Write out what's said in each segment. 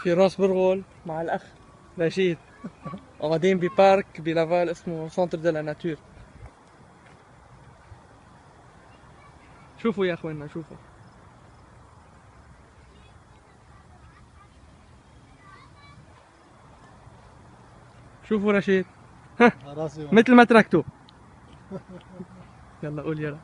في راس برغل مع الأخ رشيد، قاعدين ببارك بلافال اسمه سنتر دو لا ناتور. شوفوا يا اخوانا شوفوا. شوفوا رشيد، ها مثل ما تركتوا. يلا قول يلا.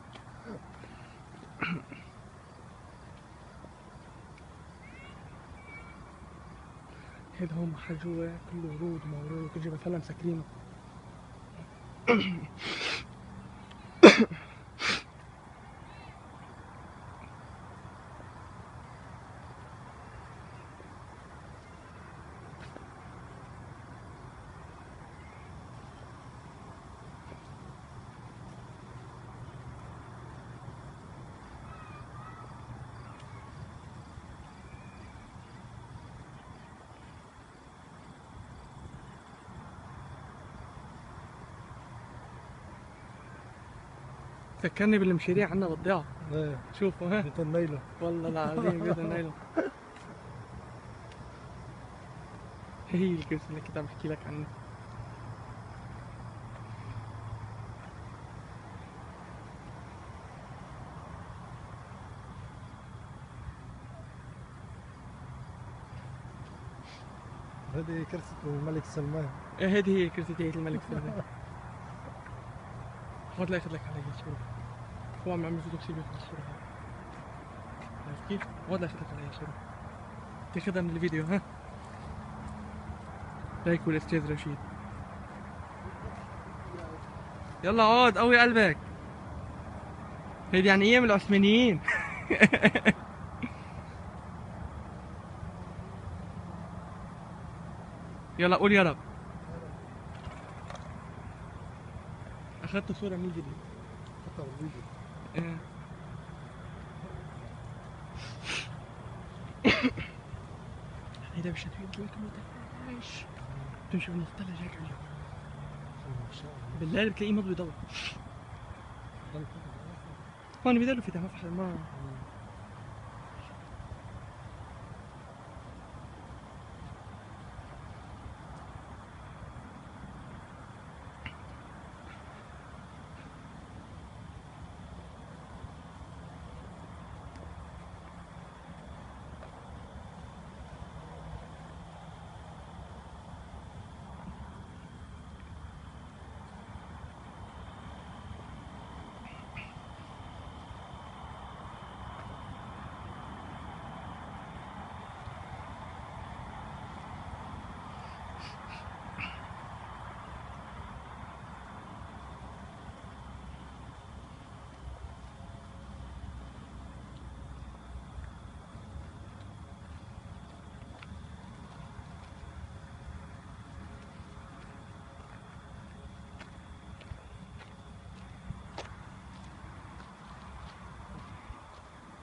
هيدا هون محل جوا كله ورود ومورود وكل شيء، بس هلا مسكرينه. فكرني بالمشاريع عنا بالضيعة. ايه شوفوا ها بيت النايلون. والله العظيم بيت النايلون. هي الكرسي اللي كنت عم بحكي لك عنه. هذه كرسي الملك سلمان. ايه هذه هي كرسي تاعت الملك سلمان. هاد لا ياخذ لك علي صورة. هو عم يعمل فيديو كثير بياخذ الصورة هاي. عرفت كيف؟ هاد لا ياخذ لك علي صورة. تاخذها من الفيديو ها. لايك والاستاذ رشيد. يلا عود قوي قلبك. هيدي يعني ايام العثمانيين. يلا قول يا رب. اخذت صورة من الفيديو. حتى بالفيديو. ايه. هيدا مش هتوين ايش تمشي بالمختلج هيك اليوم بالليل بتلاقيه مضوي ضوء. هون بيضلوا في ما